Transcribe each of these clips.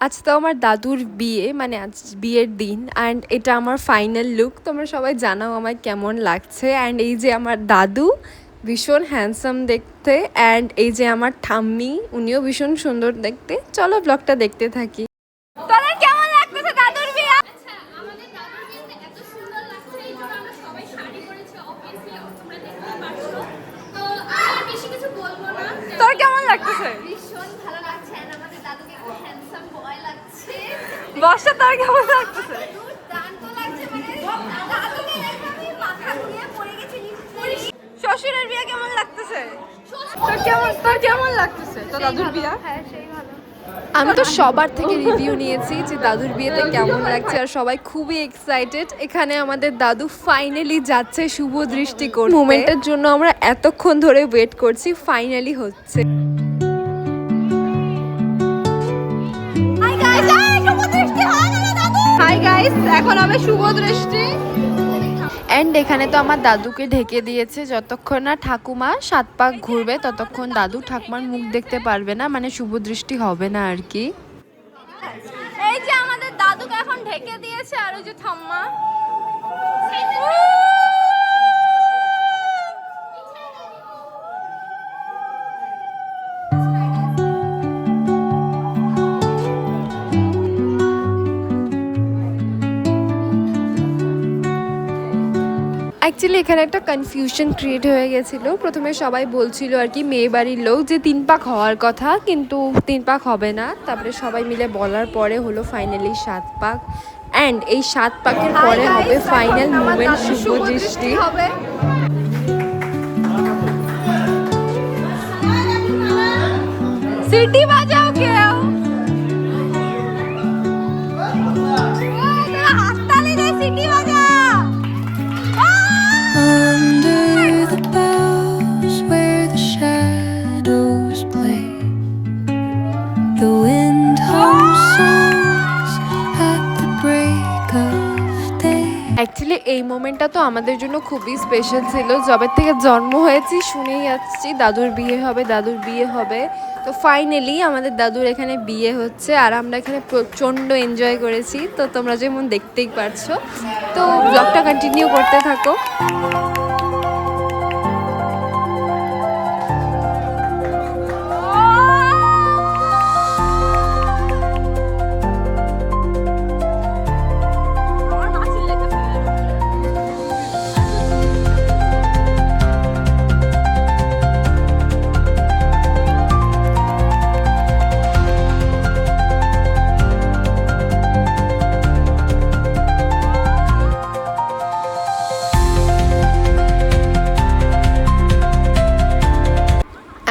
আজ তো আমার দাদুর বিয়ে, মানে আজ বিয়ের দিন। অ্যান্ড এটা আমার ফাইনাল লুক। তোমরা সবাই জানাও আমার কেমন লাগছে। অ্যান্ড এই যে আমার দাদু, ভীষণ হ্যান্ডসাম দেখতে। অ্যান্ড এই যে আমার ঠাম্মি, উনিও ভীষণ সুন্দর দেখতে। চলো ব্লগটা দেখতে থাকি। তোদের কেমন লাগতেছে দাদুর বিয়ে? আচ্ছা, আমাদের দাদুর বিয়েতে এত সুন্দর লাগছে, এই জন্য আমরা সবাই শাড়ি পরেছি, অবভিয়াসলি তোমরা দেখতেই পারছো। তো আমি বেশি কিছু বলবো না। তোর কেমন লাগতেছে? ভীষণ ভালো লাগছে, আর আমাদের দাদুকে একটা হ্যান্ডসাম বয় লাগছে। বর্ষা, তোর কেমন লাগতেছে? দুর্দান্ত লাগছে, মানে দাদুকে দেখে আমি মাথা ঘুরিয়ে পড়ে গেছি লিটারালি। শ্বশুরের বিয়ে কেমন লাগতেছে? তোর কেমন লাগতেছে তো দাদুর বিয়ে? হ্যাঁ, সেই ভালো। আমি তো সবার থেকে রিভিউ নিয়েছি যে দাদুর বিয়েতে কেমন লাগছে, আর সবাই খুবই এক্সাইটেড। এখানে আমাদের দাদু ফাইনালি যাচ্ছে শুভ দৃষ্টি করতে। মোমেন্টের জন্য আমরা এতক্ষণ ধরে ওয়েট করছি, ফাইনালি হচ্ছে। হাই গাইস, এখন হবে শুভ দৃষ্টি। অ্যান্ড এখানে তো আমার দাদুকে ঢেকে দিয়েছে। যতক্ষণ না ঠাকুমা 7 পাক ঘুরবে ততক্ষণ দাদু ঠাকুমার মুখ দেখতে পারবে না, মানে শুভ দৃষ্টি হবে না আর কি। এই যে আমাদের দাদুকে এখন ঢেকে দিয়েছে, আর ওই যে ঠাম্মা। অ্যাকচুয়ালি এখানে একটা কনফিউশন ক্রিয়েট হয়ে গেছিলো। প্রথমে সবাই বলছিল আর কি, মেয়ে বাড়ির লোক, যে 3 পাক হওয়ার কথা, কিন্তু 3 পাক হবে না। তারপরে সবাই মিলে বলার পরে হলো ফাইনালি 7 পাক। অ্যান্ড এই 7 পাকের পরে হবে ফাইনাল মুভমেন্ট, শুভ দৃষ্টি হবে। সিটি বাজাও কেউ, হাততালি দে, সিটি বাজা। Under the boughs where the shadows play, the wind hums songs at the break of day. Actually এই মোমেন্টটা তো আমাদের জন্য খুবই স্পেশাল ছিল। যবে থেকে জন্ম হয়েছি শুনেই আসছি দাদুর বিয়ে হবে, দাদুর বিয়ে হবে। তো ফাইনালি আমাদের দাদুর এখানে বিয়ে হচ্ছে, আর আমরা এখানে প্রচণ্ড এনজয় করেছি। তো তোমরা যেমন দেখতেই পারছো। তো ব্লগটা কন্টিনিউ করতে থাকো।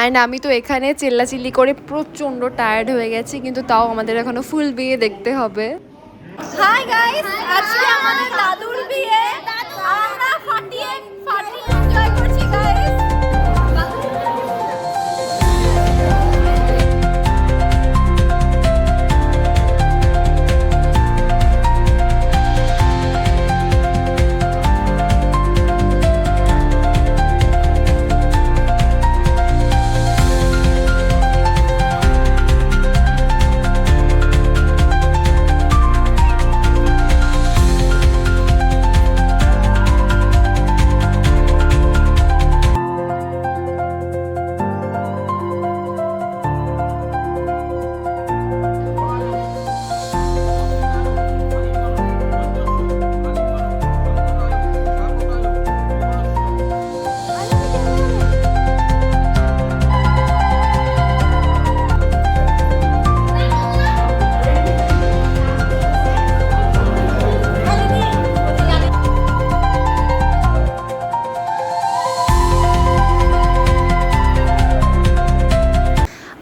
অ্যান্ড আমি তো এখানে চিল্লাচিল্লি করে প্রচণ্ড টায়ার্ড হয়ে গেছি, কিন্তু তাও আমাদের এখনো ফুল বিয়ে দেখতে হবে। হাই গাইস, আজকে আমাদের দাদুর বিয়ে। আমরা ফাটিয়ে এনজয় করছি গাইস।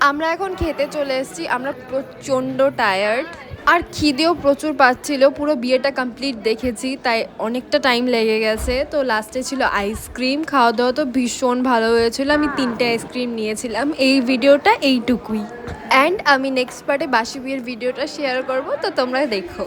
আমরা এখন খেতে চলে এসেছি। আমরা প্রচণ্ড টায়ার্ড, আর খিদেও প্রচুর পাচ্ছিল। পুরো বিয়েটা কমপ্লিট দেখেছি, তাই অনেকটা টাইম লেগে গেছে। তো লাস্টে ছিল আইসক্রিম। খাওয়া দাওয়া তো ভীষণ ভালো হয়েছিল। আমি 3টে আইসক্রিম নিয়েছিলাম। এই ভিডিওটা এইটুকুই। অ্যান্ড আমি নেক্সট পার্টে বাসি বিয়ের ভিডিওটা শেয়ার করব, তো তোমরা দেখো।